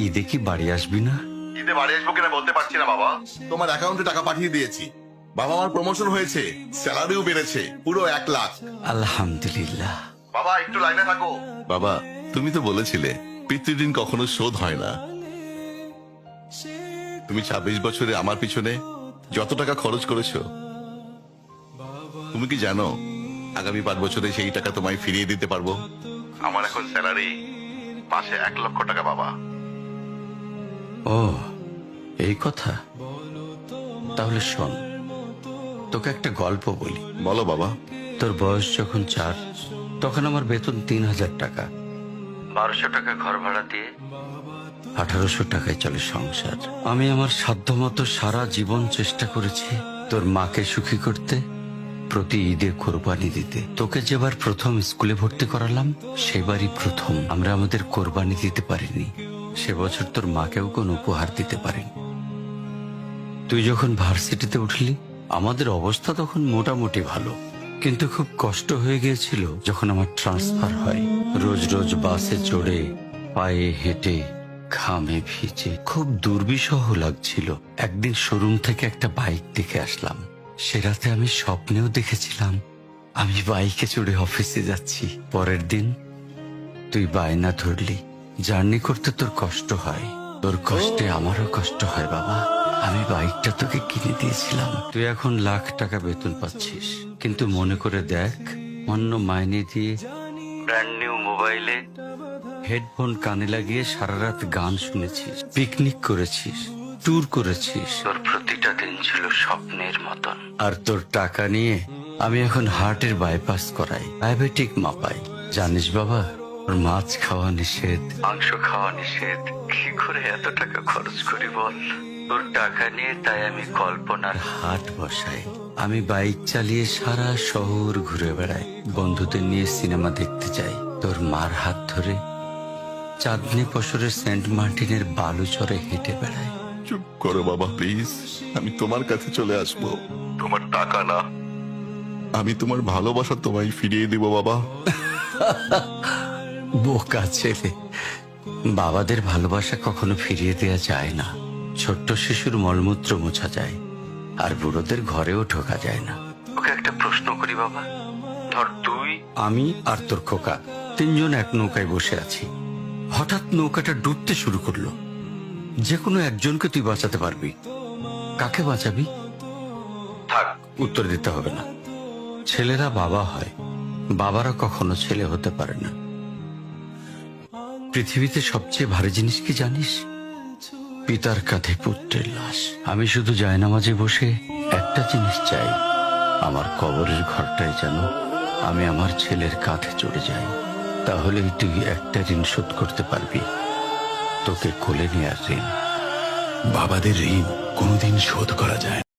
ঈদে কি বাড়ি আসবি না? ঈদে বাড়ি আসবো কিনা বলতে পারছি না বাবা। তোমার অ্যাকাউন্টে টাকা পাঠিয়ে দিয়েছি। বাবা, আমার প্রমোশন হয়েছে, স্যালারিও বেড়েছে, পুরো 1 লাখ। আলহামদুলিল্লাহ। বাবা একটু লাইনে থাকো। বাবা, তুমি তো বলেছিলে পিতৃদিন কখনো শোধ হয় না। তুমি 26 বছরে আমার পিছনে যত টাকা খরচ করেছো, তুমি কি জানো আগামী 5 বছরে সেই টাকা তোমায় ফিরিয়ে দিতে পারবো? আমার এখন স্যালারি মাসে 1 লক্ষ টাকা বাবা। ও, এই কথা। তাহলে শোন, তোকে একটা গল্প বলি। বলো বাবা। তোর বয়স যখন 4, তখন আমার বেতন 3,000 টাকা। 1200 টাকা ঘর ভাড়া দিয়ে 1800 টাকায় চলে সংসার। আমি আমার সাধ্যমতো সারা জীবন চেষ্টা করেছি তোর মাকে সুখী করতে, প্রতি ঈদে কোরবানি দিতে। তোকে যেবার প্রথম স্কুলে ভর্তি করালাম, সেবারই প্রথম আমরা আমাদের কোরবানি দিতে পারিনি। সে বছর তোর মাকেও কোনো উপহার দিতে পারিনি। তুই যখন ভার্সিটিতে উঠলি, আমাদের অবস্থা তখন মোটামুটি ভালো, কিন্তু খুব কষ্ট হয়ে গিয়েছিল যখন আমার ট্রান্সফার হয়। রোজ রোজ বাসে চড়ে, পায়ে হেঁটে, ঘামে ভিজে খুব দুর্বিষহ লাগছিল। একদিন শোরুম থেকে একটা বাইক দেখে আসলাম। সে রাতে আমি স্বপ্নেও দেখেছিলাম আমি বাইকে চড়ে অফিসে যাচ্ছি। পরের দিন তুই বায়না ধরলি, জার্নি করতে তোর কষ্ট হয়। তোর কষ্টে আমারও কষ্ট হয় বাবা। আমি বাইকটা তোকে কিনে দিয়েছিলাম। তুই এখন লাখ টাকা বেতন পাচ্ছিস, কিন্তু মনে করে দেখ, অন্য মাইনে দিয়ে ব্র্যান্ড নিউ মোবাইলে হেডফোন কানে লাগিয়ে সারা রাত গান শুনেছিস, পিকনিক করেছিস, ট্যুর করেছিস। তোর প্রতিটা দিন ছিল স্বপ্নের মতন। আর তোর টাকা নিয়ে আমি এখন হার্টের বাইপাস করাই, ডায়াবেটিক মাপাই। জানিস বাবা, ওর মাছ খাওয়া নিষেধ, মাংস খাওয়া নিষেধ। কি করে এত টাকা খরচ করি বল? তোর টাকা নিয়ে তাই আমি কল্পনার হাট বসাই। আমি বাইক চালিয়ে সারা শহর ঘুরে বেড়াই, বন্ধুদের নিয়ে সিনেমা দেখতে যাই। তোর মার হাত ধরে চাঁদনি পশরের সেন্ট মার্টিনের বালুচরে হেঁটে বেড়াই। চুপ করো বাবা প্লিজ। আমি তোমার কাছে চলে আসবো, তোমার টাকা না। আমি তোমার ভালোবাসা তোমায় ফিরিয়ে দিব বাবা। বোকা ছেলে, বাবাদের ভালোবাসা কখনো ফিরিয়ে দেয়া যায় না। ছোট্ট শিশুর মলমূত্র মোছা যায়, আর বুড়োদের ঘরেও ঢোকা যায় না। ওকে একটা প্রশ্ন করি বাবা। ধর তুই, আমি আর তোর খোকা তিনজন এক নৌকায় বসে আছি। হঠাৎ নৌকাটা ডুবতে শুরু করলো। যে কোনো একজনকে তুই বাঁচাতে পারবি, কাকে বাঁচাবি? থাক, উত্তর দিতে হবে না। ছেলেরা বাবা হয়, বাবারা কখনো ছেলে হতে পারে না। পৃথিবীতে সবচেয়ে ভারী জিনিস কি জানিস? পিতার কাঁধে পুত্রের লাশ। আমি শুধু জায়নামাজে বসে একটা জিনিস চাই, আমার কবরের ঘরটায় যেন আমি আমার ছেলের কাঁধে চড়ে যাই। তাহলেই তুই একটা ঋণ শোধ করতে পারবি, তোকে কোলে নেয়ার ঋণ। বাবাদের ঋণ কোনোদিন শোধ করা যায় না।